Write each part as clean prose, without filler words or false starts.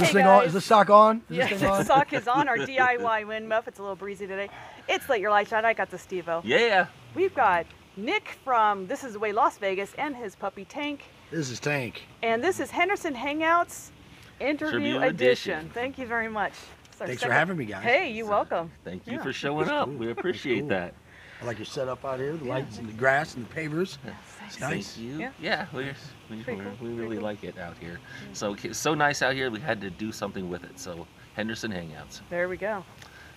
this thing on? Is this sock on? Is Yes, this thing on? the sock is on. Our DIY wind muff. It's a little breezy today. It's LetYrLiteShine. I got the Steve-O. Yeah. We've got Nick from This Is the Way Las Vegas and his puppy Tank. This is Tank. And this is Henderson Hangouts Interview Edition. Thank you very much. Thanks for having me, guys. Hey, you're welcome. Thank you for showing up. Cool. We appreciate that. I like your setup out here, the lights and the grass and the pavers. It's nice. Thank you. Yeah. We really like it out here. So it's so nice out here, we had to do something with it. So Henderson Hangouts. There we go.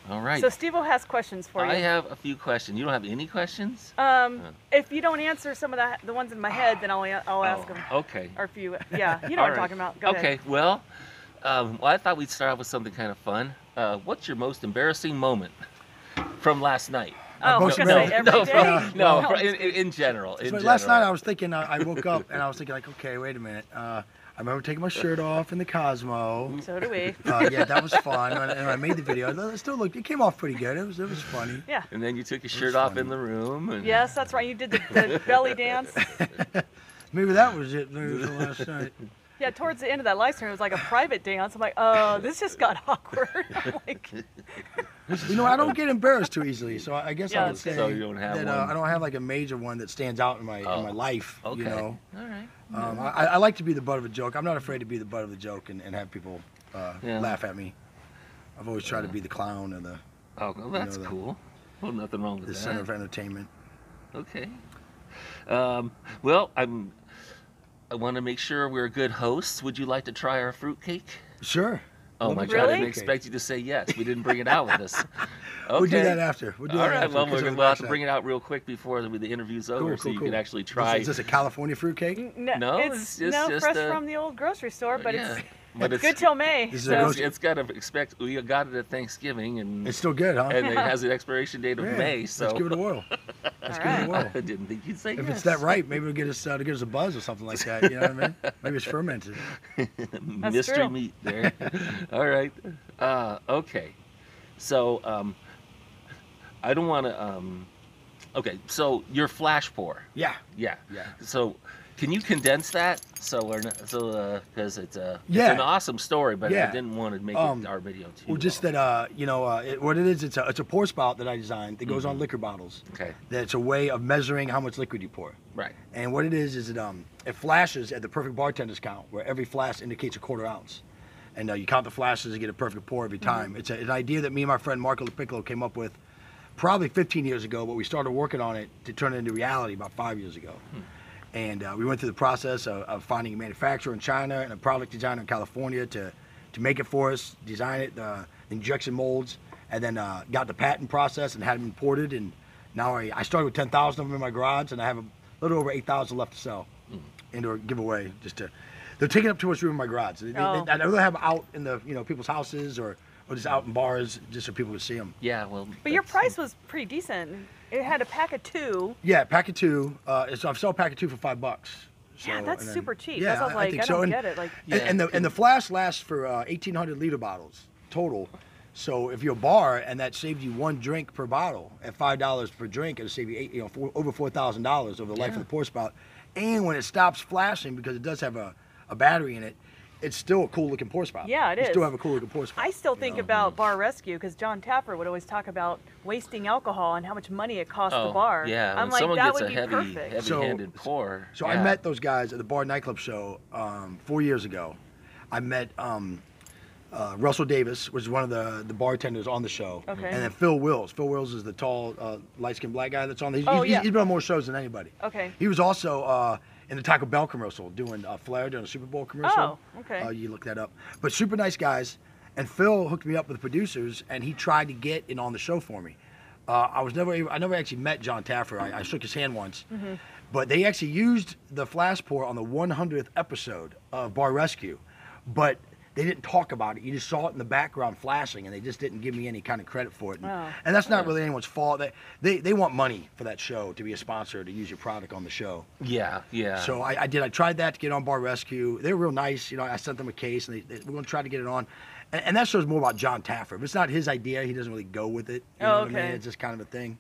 All right. So Steve-O has questions for you. I have a few questions. You don't have any questions? If you don't answer some of the ones in my head, then I'll ask them. Okay. Or if you, yeah, you know what I'm talking about. Go ahead. Okay, well, I thought we'd start off with something kind of fun. What's your most embarrassing moment from last night? Oh, Most I was gonna say every day? No, in general. Last night I was thinking, I woke up and I was thinking like, okay, wait a minute. I remember taking my shirt off in the Cosmo. So do we. Yeah, that was fun. And I made the video. It still looked, it came off pretty good. It was funny. Yeah. And then you took your shirt off in the room. And... Yes, that's right. You did the belly dance. Maybe that was it. Maybe it was the last night. Yeah, towards the end of that live stream, it was like a private dance. I'm like, oh, this just got awkward. I'm like, You know, I don't get embarrassed too easily, so I guess I would say so you don't have that one. I don't have like a major one that stands out in my life. Okay. You know, all right. I like to be the butt of a joke. I'm not afraid to be the butt of the joke and have people laugh at me. I've always tried to be the clown and the. Oh, well, that's cool. Well, nothing wrong with the that. center of entertainment. Okay. Well, I want to make sure we're good hosts. Would you like to try our fruitcake? Sure. Oh my God! I didn't expect you to say yes. We didn't bring it out with us. Okay. We'll do that after. All right. Well, we'll have to bring it out real quick before the interview's over, so you can actually try. Is this a California fruitcake? No, it's just fresh from the old grocery store, but it's good till May. It's got to expect. We got it at Thanksgiving, and it's still good, huh? And it has an expiration date of May. So let's give it a while. Let's give it a whirl. I didn't think you'd say if yes. it's that right, maybe it'll get us a buzz or something like that. You know what I mean? Maybe it's fermented. Mystery meat there. All right. Okay. So I don't want to. Okay. So your flash pour. Yeah. Yeah. So. Can you condense that because it's an awesome story, but I didn't want to make it our video too. Well, just that what it is, it's a pour spout that I designed that goes on liquor bottles. Okay. That's a way of measuring how much liquid you pour. Right. And what it is it flashes at the perfect bartender's count, where every flash indicates a quarter ounce, and you count the flashes to get a perfect pour every time. It's an idea that me and my friend Marco LaPiccolo came up with probably 15 years ago, but we started working on it to turn it into reality about 5 years ago. And we went through the process of finding a manufacturer in China and a product designer in California to make it for us, design it, the injection molds, and then got the patent process and had them imported. And now I started with 10,000 of them in my garage, and I have a little over 8,000 left to sell and or give away. They're taking up too much room in my garage. I'd rather have them out in the people's houses or just out in bars just so people could see them. Yeah, well. But your price was pretty decent. It had a pack of 2. Yeah, pack of 2. So I've sold a pack of 2 for $5. So, yeah, that's super cheap. Yeah, I was like, I don't get it. Like, and the flash lasts for 1,800 liter bottles total. So if you're a bar and that saves you 1 drink per bottle at $5 per drink, it'll save you over $4,000 over the life of the pour spout. And when it stops flashing, because it does have a battery in it, it's still a cool looking pour spout. Yeah, it is. You still have a cool looking pour spout. I still think about bar rescue because John Taffer would always talk about wasting alcohol and how much money it costs the bar. Yeah, I'm like, that would be perfect. Heavy-handed pour. So I met those guys at the bar nightclub show 4 years ago. I met Russell Davis, which is one of the bartenders on the show. Okay. And then Phil Wills. Phil Wills is the tall, light-skinned black guy that's on. He's been on more shows than anybody. Okay. He was also in the Taco Bell commercial, doing Flair during a Super Bowl commercial. Oh, okay. You look that up. But super nice guys. And Phil hooked me up with the producers, and he tried to get in on the show for me. I never actually met John Taffer. I shook his hand once. But they actually used the flash pour on the 100th episode of Bar Rescue. But they didn't talk about it. You just saw it in the background flashing, and they just didn't give me any kind of credit for it. And that's not really anyone's fault. They want money for that show to be a sponsor, to use your product on the show. Yeah. So I tried that to get on Bar Rescue. They were real nice. I sent them a case, and we're going to try to get it on. And that show's more about John Taffer. If it's not his idea, he doesn't really go with it. You know what I mean? It's just kind of a thing.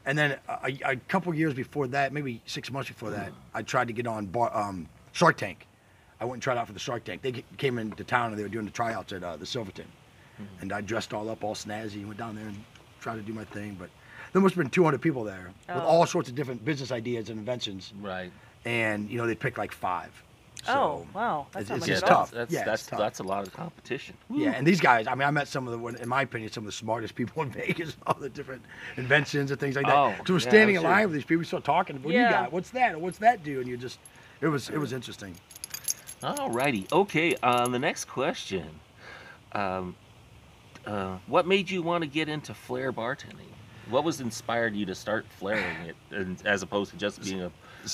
And then a couple years before that, maybe 6 months before that, I tried to get on Shark Tank. I went and tried out for the Shark Tank. They came into town and they were doing the tryouts at the Silverton. And I dressed all up, all snazzy, and went down there and tried to do my thing. But there must have been 200 people there with all sorts of different business ideas and inventions. Right. And, you know, they picked like 5. So wow. That's it's tough. That's tough. That's a lot of competition. Yeah, and these guys, I mean, I met some of the, in my opinion, some of the smartest people in Vegas, all the different inventions and things like that. So we're standing in line with these people, we start talking, what do you got? What's that? What's that do? And you just, it was interesting. All righty. Okay, the next question. What made you want to get into flair bartending? What was inspired you to start flaring it, as opposed to just being a...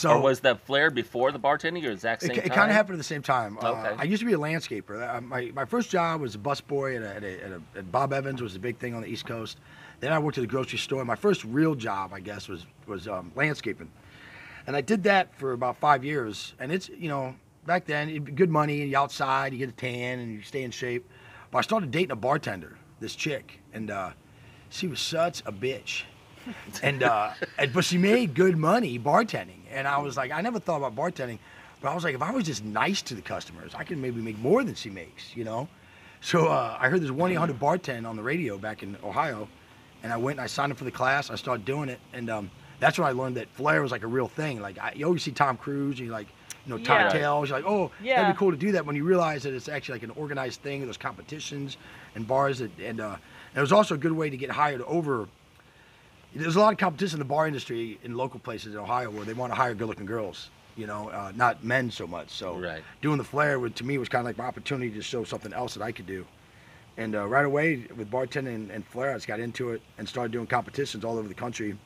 or was that flair before the bartending, or exact same time? It kind of happened at the same time. Okay. I used to be a landscaper. My first job was a busboy at Bob Evans, was a big thing on the East Coast. Then I worked at the grocery store. My first real job, I guess, was landscaping. And I did that for about 5 years. And it's, you know, back then, good money, and you're outside, you get a tan, and you stay in shape. But I started dating a bartender, this chick, and she was such a bitch. But she made good money bartending. And I was like, I never thought about bartending, but I was like, if I was just nice to the customers, I could maybe make more than she makes, you know? So I heard this 1-800 bartend on the radio back in Ohio, and I went and I signed up for the class. I started doing it, and that's when I learned that flair was like a real thing. Like, you always see Tom Cruise, and you're like, you know, Top Tails, you're like, oh, that'd be cool to do that, when you realize that it's actually like an organized thing, there's competitions and bars, and it was also a good way to get hired over. There's a lot of competition in the bar industry in local places in Ohio where they want to hire good-looking girls, you know, not men so much. So doing the flair, to me, was kind of like my opportunity to show something else that I could do. And right away, with bartending and flair, I just got into it and started doing competitions all over the country.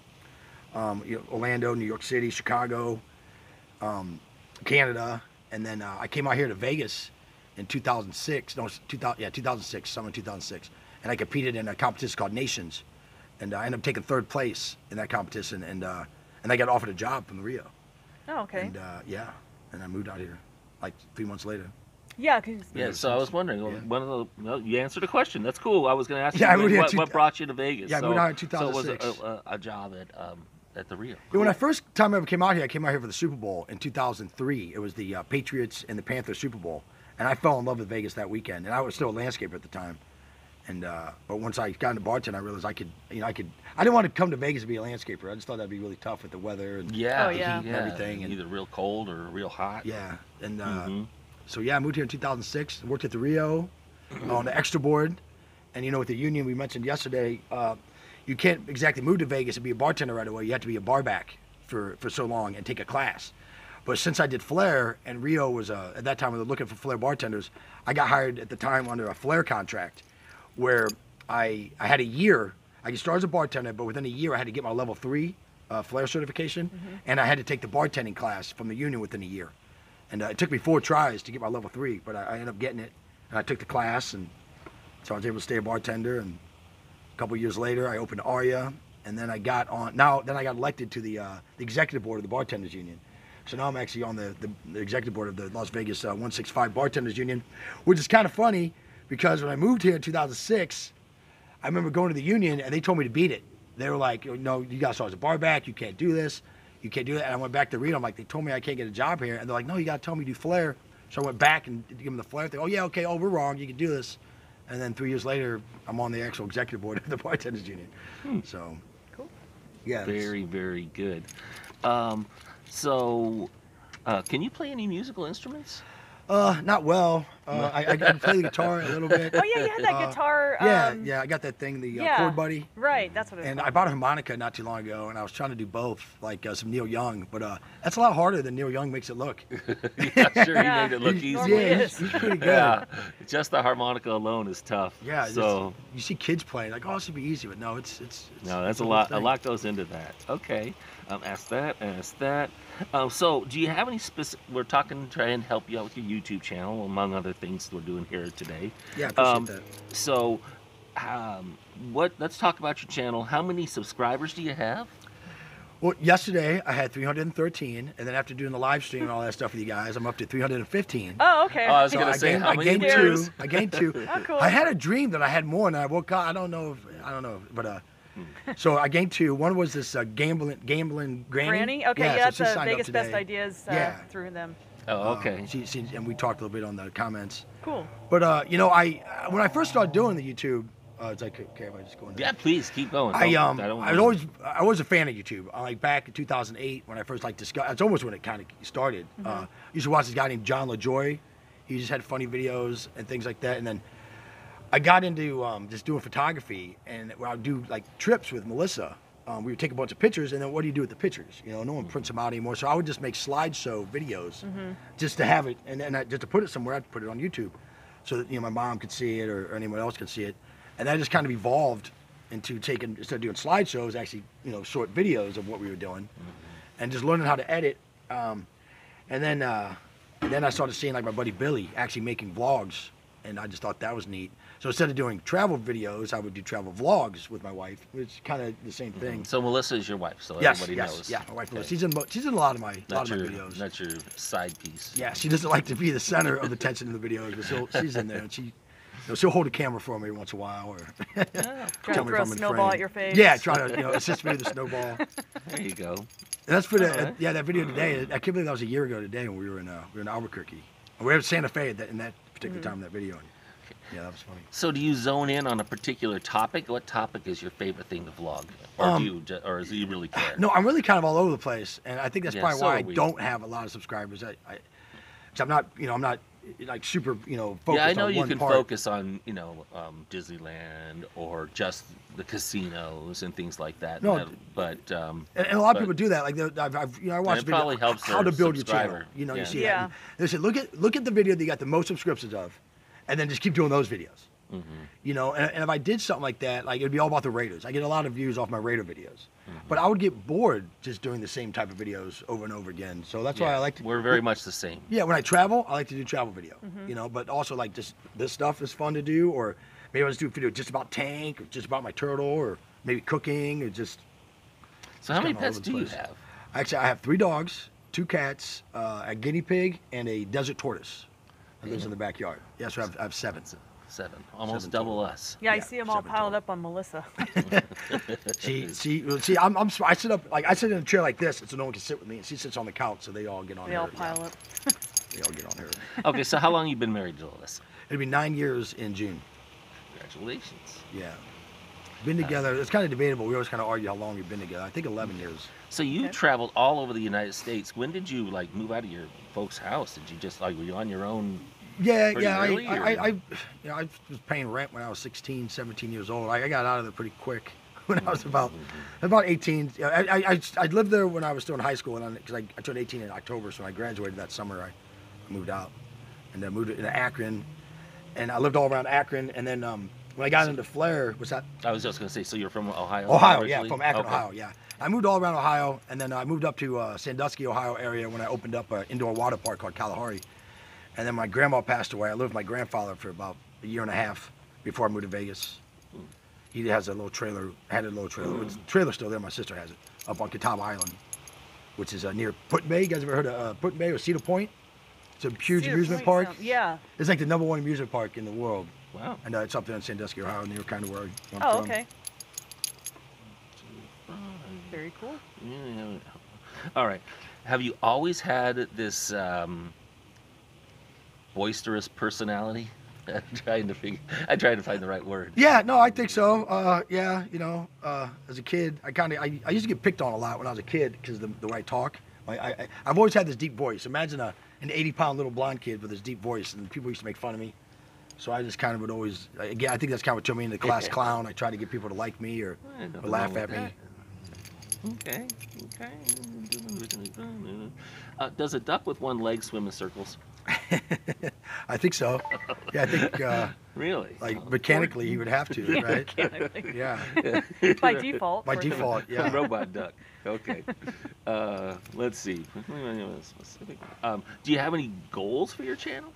You know, Orlando, New York City, Chicago, Canada. And then I came out here to Vegas in 2006. No, 2006, summer 2006. And I competed in a competition called Nations. And I ended up taking 3rd place in that competition, and I got offered a job from the Rio. Oh, okay. And and I moved out here like 3 months later. Yeah, cause so I was wondering, you answered a question. That's cool. I was going to ask you what brought you to Vegas. Yeah, I moved out in 2006. So it was a job at the Rio. Yeah, when I first time I ever came out here, I came out here for the Super Bowl in 2003. It was the Patriots and the Panthers Super Bowl, and I fell in love with Vegas that weekend. And I was still a landscaper at the time. And but once I got into bartending, I realized I could. I didn't want to come to Vegas to be a landscaper. I just thought that'd be really tough with the weather and the heat and everything. And either real cold or real hot. Yeah, and so I moved here in 2006. Worked at the Rio on the extra board, and you know, with the union we mentioned yesterday, you can't exactly move to Vegas and be a bartender right away. You have to be a bar back for so long and take a class. But since I did flair, and Rio was at that time we were looking for flair bartenders, I got hired at the time under a flair contract, where I had a year. I could start as a bartender, but within a year I had to get my level 3 flair certification, and I had to take the bartending class from the union within a year. And it took me 4 tries to get my level 3, but I ended up getting it, and I took the class, and so I was able to stay a bartender. And a couple years later, I opened Aria, and then I got elected to the executive board of the Bartenders Union. So now I'm actually on the executive board of the Las Vegas 165 Bartenders Union, which is kind of funny. Because when I moved here in 2006, I remember going to the union and they told me to beat it. They were like, no, you got to start as a bar back. You can't do this. You can't do that. And I went back to Reno. I'm like, they told me I can't get a job here. And they're like, no, you got to tell me to do flair. So I went back and give them the flair thing. Oh, yeah, okay. Oh, we're wrong. You can do this. And then 3 years later, I'm on the actual executive board of the Bartenders Union. So, cool. Yeah. Very, very good. Can you play any musical instruments? Not well. I can play the guitar a little bit. Oh yeah, you had that guitar. Yeah, I got that thing, the Chord Buddy. Right, that's what it is. And I bought a harmonica not too long ago, and I was trying to do both, like some Neil Young, but that's a lot harder than Neil Young makes it look. Yeah, sure, he made it look easy. Yeah, he's pretty good. Yeah, just the harmonica alone is tough. Yeah, so you see kids playing, like, oh, this should be easy, but no, it's no, that's a lot. A lot goes into that. Okay, ask that. So, do you have any specific? We're trying to help you out with your YouTube channel, among other things we're doing here today. Yeah, I appreciate that. So, let's talk about your channel. How many subscribers do you have? Well, yesterday I had 313, and then after doing the live stream and all that stuff with you guys, I'm up to 315. Oh, okay. Oh, I was going to say, I gained two. I gained 2. Oh, cool. I had a dream that I had more, and I woke up. I don't know, but so I gained 2. One was this gambling granny. Granny? Okay, yeah, that's so Vegas Best Ideas through them. Oh, okay. And we talked a little bit on the comments. Cool. But you know, when I first started doing the YouTube, it's like, okay, if I just go into Yeah, please keep going. I was a fan of YouTube. Like back in 2008 when I first like discovered. It's almost when it kind of started. Used to watch this guy named John LaJoy. He just had funny videos and things like that. And then I got into just doing photography, and I would do like trips with Melissa. We would take a bunch of pictures, and then what do you do with the pictures? You know, no one prints them out anymore. So I would just make slideshow videos just to have it, and then just to put it somewhere, I'd put it on YouTube, so that, you know, my mom could see it or anyone else could see it. And that just kind of evolved into taking, instead of doing slideshows, actually, you know, short videos of what we were doing, and just learning how to edit. And then I started seeing like my buddy Billy actually making vlogs, and I just thought that was neat. So instead of doing travel videos, I would do travel vlogs with my wife, which is kind of the same thing. So Melissa is your wife, so Yes, everybody knows. yeah, my wife Okay. Melissa. She's in a lot of my videos. That's your side piece. Yeah, she doesn't like to be the center of attention in the videos, but she's in there, and she'll hold a camera for me once in a while, or Try to tell me throw a if I'm in snowball frame. at your face. Yeah, try to assist me with the snowball. There you go. And that's for Alright. that video today. I can't believe that was a year ago today when we were in Albuquerque. And we were at Santa Fe in that particular time in that video. And, yeah, that was funny. So do you zone in on a particular topic? What topic is your favorite thing to vlog? Or or do you really care? No, I'm really kind of all over the place, and I think that's Yeah, probably so why are I we. don't have a lot of subscribers. 'Cause I'm not like super, you know, focused Yeah, I know on you one can part. focus on, you know, Disneyland or just the casinos and things like that. No, but And a lot of but- people do that. Like I watch it probably helps how to their build your channel. subscriber. You know, Yeah. you see Yeah. that. And they say, look at the video that you got the most subscriptions of, and then just keep doing those videos. You know, and if I did something like that, like it'd be all about the Raiders. I get a lot of views off my Raider videos, but I would get bored just doing the same type of videos over and over again. So that's why I like to. We're very much the same. Yeah, when I travel, I like to do travel video. You know, but also like just this stuff is fun to do, or maybe I'll just do a video just about tank, or just about my turtle, or maybe cooking, or just. So how many kinda all pets over the do you place. have? Actually, I have 3 dogs, 2 cats, a guinea pig, and a desert tortoise that lives in the backyard. Yeah, so I have 7. 7. Almost 7 double total. us. Yeah, I Yeah, see them all 7 piled total. up on Melissa. See, I sit up, like I sit in a chair like this, so no one can sit with me, and she sits on the couch, so they all get on They her. all pile up. They all get on her. Okay, so how long you been married to Alyssa? It'll be 9 years in June. Congratulations. Yeah. Been together. It's kind of debatable. We always kind of argue how long we've been together. I think 11 years. So you Okay. traveled all over the United States. When did you like move out of your folks' house? Did you just like were you on your own? Yeah, Pretty early, I was paying rent when I was 16, 17 years old. I got out of there pretty quick when I was about 18. I lived there when I was still in high school, and because I turned 18 in October, so when I graduated that summer, I moved out, and then moved to Akron, and I lived all around Akron, and then when I got into Flair, was that I was just gonna say. So you're from Ohio? Ohio? Yeah, originally? from Akron, Okay. Ohio. Yeah, I moved all around Ohio, and then I moved up to Sandusky, Ohio area when I opened up an indoor water park called Kalahari. And then my grandma passed away. I lived with my grandfather for about a year and a half before I moved to Vegas. He has a little trailer, had a little trailer. The trailer's still there. My sister has it up on Catawba Island, which is near Put Bay. You guys ever heard of Put Bay or Cedar Point? It's a huge Cedar amusement Point park. yeah. It's like the #1 amusement park in the world. Wow. And it's up there in Sandusky, Ohio, near kind of where I'm Oh, from. okay. Very cool. Yeah. All right. Have you always had this boisterous personality? I'm trying to find the right word. Yeah, no, I think so. Yeah, you know, as a kid, I used to get picked on a lot when I was a kid because the way I talk. I've always had this deep voice. Imagine an 80-pound little blonde kid with this deep voice, and people used to make fun of me. So I just kind of would always, again, I think that's kind of what turned me into the class clown. I tried to get people to like me or laugh at me. Okay. Does a duck with one leg swim in circles? I think so. Yeah, I think Really? like mechanically he would have to, right? Yeah, By default. by for sure. default. Yeah. Robot duck. Okay. Let's see. Do you have any goals for your channel?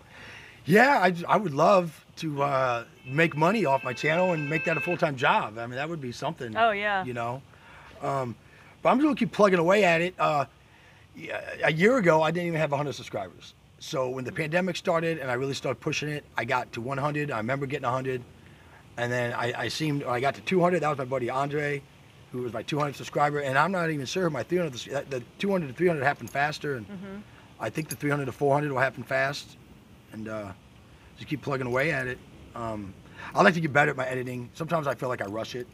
Yeah, I would love to make money off my channel and make that a full-time job. I mean, that would be something. Oh, yeah. You know, but I'm just gonna keep plugging away at it. Yeah, a year ago, I didn't even have 100 subscribers. So when the pandemic started and I really started pushing it, I got to 100. I remember getting 100, and then when I got to 200. That was my buddy Andre, who was my 200th subscriber. And I'm not even sure my 300. The 200 to 300 happened faster, and I think the 300 to 400 will happen fast, and just keep plugging away at it. I like to get better at my editing. Sometimes I feel like I rush it.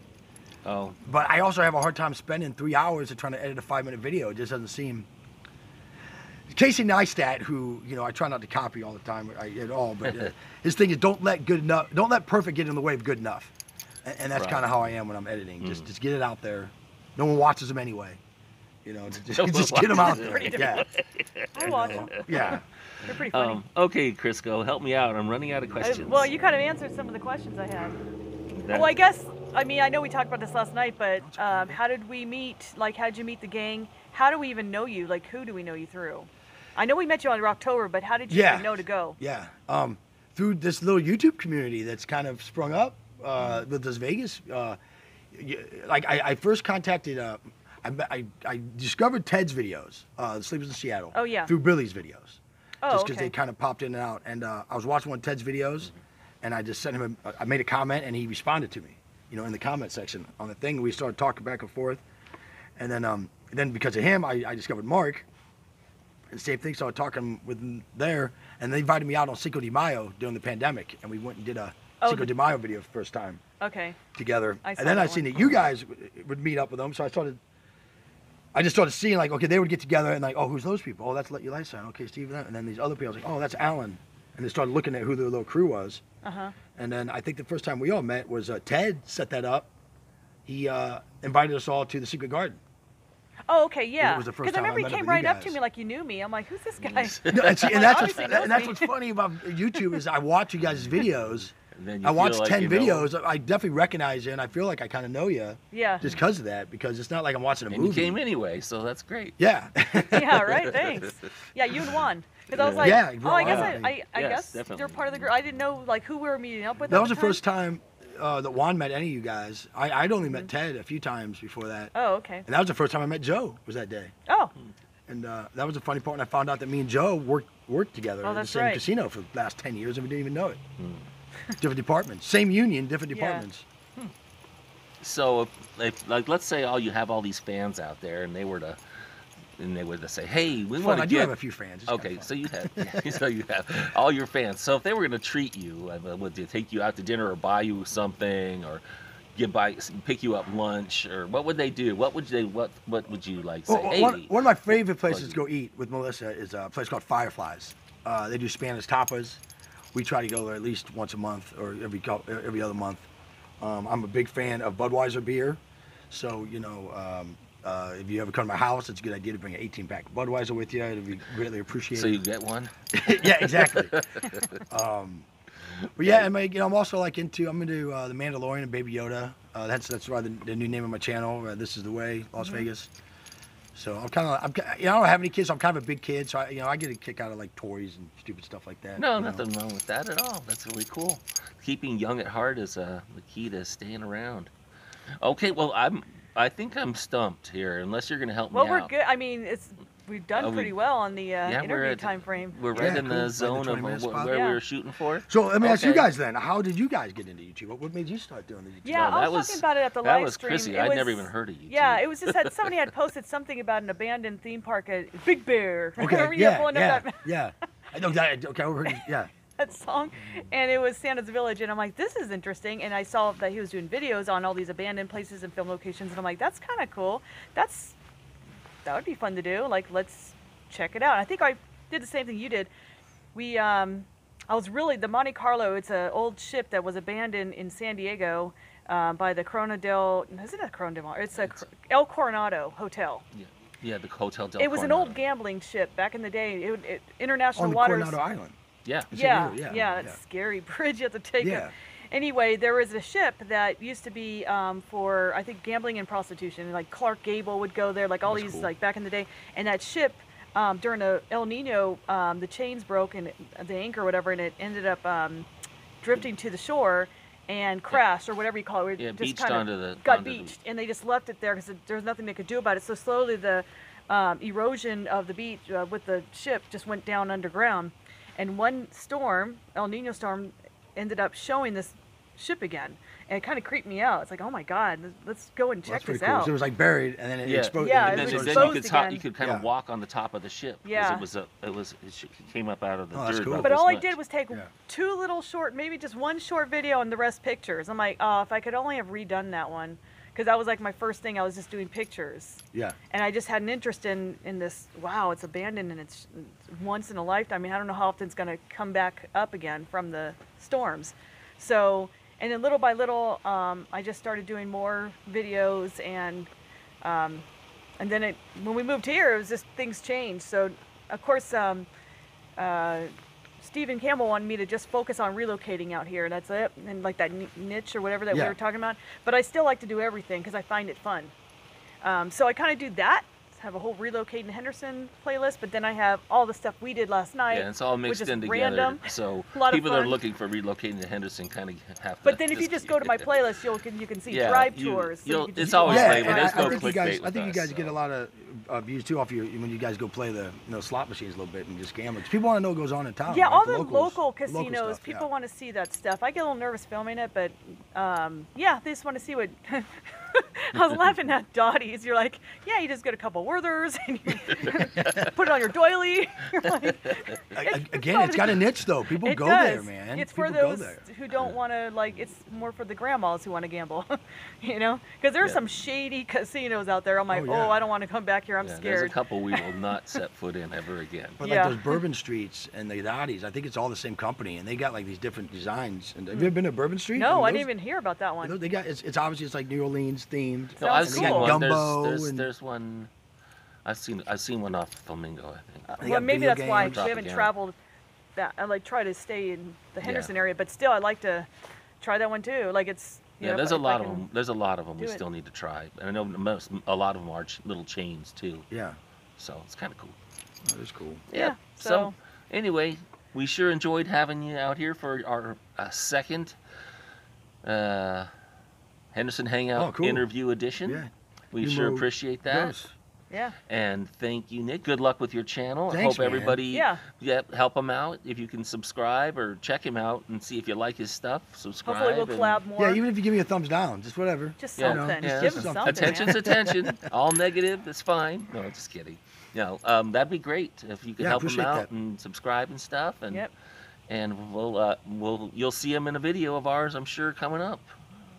Oh. But I also have a hard time spending 3 hours of trying to edit a 5-minute video. It just doesn't seem. Casey Neistat, who I try not to copy all the time at all, but his thing is don't let perfect get in the way of good enough, and that's Right. kind of how I am when I'm editing. Just get it out there. No one watches them anyway. Just get them out there. Yeah. I watch them. Yeah. They're pretty funny. Okay, Crisco, help me out. I'm running out of questions. Well, you kind of answered some of the questions I had. That- Well, I guess, I know we talked about this last night, but how did we meet? Like, how did you meet the gang? How do we even know you? Like, who do we know you through? I know we met you on Rocktober, but how did you even know to go? Yeah. Through this little YouTube community that's kind of sprung up with this Vegas. I first contacted. I discovered Ted's videos, The Sleepers in Seattle. Oh, yeah. Through Billy's videos. Oh, Just because okay. they kind of popped in and out, and I was watching one of Ted's videos, and I just sent him. I made a comment, and he responded to me. In the comment section on the thing. We started talking back and forth, and then because of him, I discovered Mark. And same thing, started talking with them there, and they invited me out on Cinco de Mayo during the pandemic, and we went and did a Cinco de Mayo video for the first time Okay. together. I saw And then that I seen one. that you guys would meet up with them, so I just started seeing like, okay, they would get together and like, oh, who's those people? Oh, that's LetYrLiteShine. Okay, Steve, and then these other people, I was like, oh, that's Alan, and they started looking at who their little crew was. And then I think the first time we all met was Ted set that up. He invited us all to the Secret Garden. Oh, okay, yeah. It was the first Because I time I remember met he up came with you right up to guys. me like you knew me. I'm like, who's this guy? No, and Like, that's obviously knows me. what's funny about YouTube is I watch you guys' videos. And then you I watched feel like 10 you know videos. I definitely recognize you, and I feel like I kind of know you. Yeah. Just because of that, because it's not like I'm watching a And you movie. came anyway, so that's great. Yeah. Yeah, right. Thanks. Yeah, you and Juan. Because I was like, Yeah, oh, I guess Juan. I Yes, guess definitely. you're part of the group. I didn't know like who we were meeting up with. That at was the time. first time that Juan met any of you guys. I'd only met Ted a few times before that. Oh, okay. And that was the first time I met Joe, was that day. Oh, And that was the funny part when I found out that me and Joe worked together Oh, in the that's same right. casino for the last 10 years, and we didn't even know it. Different departments. Same union, different Yeah. departments. So, if like, let's say you have all these fans out there, and they were to say, "Hey, we Fun. want I to do get." have a few fans. It's kinda Okay, fun. so you have, so you have all your fans. So if they were going to treat you, would they take you out to dinner or buy you something, or pick you up lunch, or what would they do? What would you like say? Well, Hey, one of my favorite places Plug to go eat with Melissa is a place called Fireflies. They do Spanish tapas. We try to go there at least once a month or every other month. I'm a big fan of Budweiser beer, so if you ever come to my house, it's a good idea to bring an 18-pack of Budweiser with you. It'd be greatly appreciated. so you get one. Yeah, exactly. But yeah, and I'm also like I'm into the Mandalorian and Baby Yoda. That's why the new name of my channel. This is the way, Las Vegas. So I don't have any kids. So I'm kind of a big kid, so I get a kick out of like toys and stupid stuff like that. No, nothing wrong with that at all. That's really cool. Keeping young at heart is the key to staying around. Okay, well I think I'm stumped here. Unless you're going to help me well, out. we're good. I mean, we've done pretty well on the we're interview at- time frame. We're right Yeah, in cool. the Right, zone the of 20-minute spot. where Yeah. we were shooting for. So let me ask you Okay. guys then. How did you guys get into YouTube? What made you start doing the YouTube? Yeah, No, I that was was- talking about it at the That live was stream. Chrissy. It I'd was- never even heard of you. Yeah, it was just that somebody had posted something about an abandoned theme park at Big Bear. Remember you yeah, pulling yeah, up that, yeah. I know that. Okay, I overheard. Yeah. that song? And it was Santa's Village, and I'm like, this is interesting. And I saw that he was doing videos on all these abandoned places and film locations, and I'm like, that's kind of cool. That would be fun to do. Like, let's check it out. I think I did the same thing you did. I was really, the Monte Carlo, it's an old ship that was abandoned in San Diego by the isn't it Corona del Mar? It's El Coronado Hotel. Yeah, the Hotel Del It was an Coronado. old gambling ship back in the day. International On the waters. Coronado Island. Yeah. Yeah, it's scary bridge you have to take. Yeah. Anyway, there was a ship that used to be for, I think, gambling and prostitution. Like Clark Gable would go there, like all That's these, cool. like back in the day. And that ship, during a El Nino, the chains broke and the anchor or whatever, and it ended up drifting to the shore and crashed, or whatever you call it. Yeah, Just beached kinda onto the- got onto the- beached, and they just left it there because there was nothing they could do about it. So slowly the erosion of the beach with the ship just went down underground. And one storm, El Nino storm, ended up showing this ship again. And it kind of creeped me out. It's like, oh my God, let's go and Well, check that's pretty this cool. out. So it was like buried, and then it Yeah. exposed. Yeah, And it then, was then exposed again. you could kind of Yeah. walk on the top of the ship. 'Cause Yeah. it came up out of the Oh, that's dirt. cool. about But this all I much. did was take Yeah. 2 little short, maybe just 1 short video and the rest pictures. I'm like, oh, if I could only have redone that one. Because that was like my first thing. I was just doing pictures. Yeah. And I just had an interest in this, wow, it's abandoned and it's once in a lifetime. I mean, I don't know how often it's going to come back up again from the storms. So, and then little by little, I just started doing more videos and then when we moved here, it was just things changed. So, of course, Stephen Campbell wanted me to just focus on relocating out here. That's it. And like that niche or whatever that we Yeah. were talking about. But I still like to do everything because I find it fun. So I kind of do that. Have a whole relocating Henderson playlist, but then I have all the stuff we did last night. Yeah, it's all which mixed is in together. random. So A lot of people that are fun. looking for relocating to Henderson kind of have to. But then if you just go to my playlist, you can see Yeah, drive you- tours. So you'll- you can just it's see always all flavor. the There's drive no tours. clickbait I with think you us, guys get a lot of views too off when you guys go play the slot machines a little bit and just gamble. 'Cause people want to know what goes on in town. Yeah, right? all the locals, local the local casinos, stuff, people yeah. want to see that stuff. I get a little nervous filming it, but yeah, they just want to see what. I was laughing at Dottie's. You're like, yeah, you just get a couple Werthers and you put it on your doily. You're like, Again, it's got a niche though. People it go does. there, man. It's People for go those there. who don't want to, like, it's more for the grandmas who want to gamble, you know? Because there's Yeah. some shady casinos out there. I'm like, Oh, yeah. I don't want to come back here. I'm There's a scared. couple we will not set foot in ever again. But Yeah. like those Bourbon Streets and the Dottie's, I think it's all the same company, and they got like these different designs. And have you ever been to Bourbon Street? No, I mean, didn't even hear about that one. They got it's obviously it's like New Orleans themed. No, Sounds I've And seen they got cool. one. gumbo There's, and there's one. I've seen one off Flamingo, I think. They Well, got maybe video that's why games. we haven't Propaganda. traveled that. I like try to stay in the Henderson Yeah. area, but still, I like to try that one too. Like it's you Yeah, know, there's if a I lot of can- them. There's a lot of them we do it. still need to try. And I know a lot of them are little chains too. Yeah, So it's kind of cool. that is cool. Yeah. So anyway, we sure enjoyed having you out here for our second Henderson Hangout Oh, cool. interview edition. Yeah. We You sure know, appreciate that. Gross. Yeah. And thank you, Nick. Good luck with your channel. I Thanks, hope everybody Yeah. help him out. If you can subscribe or check him out and see if you like his stuff, subscribe. Hopefully we'll and- collab more. Yeah, even if you give me a thumbs down, just whatever. Just Yeah, something. yeah, Give them something. something. Attention's man. attention. All negative, that's fine. No, just kidding. No, that'd be great if you could Yeah, help him appreciate out that. and subscribe and stuff. And Yep. and you'll see him in a video of ours, I'm sure, coming up.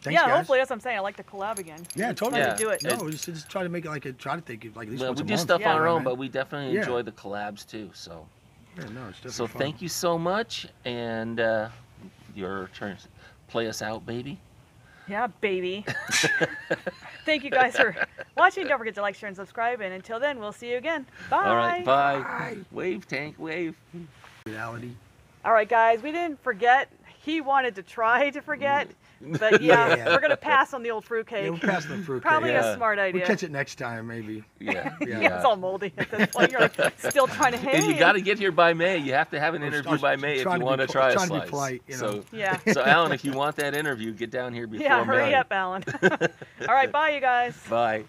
Thanks, Yeah, guys. hopefully that's what I'm saying. I like to collab again. Yeah, totally. Yeah. Do it. No, just try to make it like try to think of like at least Well, once we a do month. stuff Yeah. on our own, man. but we definitely Yeah. enjoy the collabs too. So Yeah, no, it's definitely so fun. thank you so much, and your turn. Play us out, baby. Yeah, baby. Thank you guys for watching. Don't forget to like, share, and subscribe. And until then, we'll see you again. Bye. All right, bye. Bye. Wave, Tank, wave. Reality. All right, guys. We didn't forget. He wanted to try to forget. But yeah, Yeah. we're going to pass on the old Yeah, fruitcake. we're past the fruitcake. Probably Yeah. a smart We'll idea. catch it next time, maybe. Yeah, Yeah, it's all moldy at this point. You're like still trying to hang. And you got to get here by May. You have to have an I was- interview by May if trying you to be want to pol- try a trying to be slice. polite, you know. So, Yeah. so Alan, if you want that interview, get down here before Yeah, May. hurry up, Alan. All right, bye, you guys. Bye.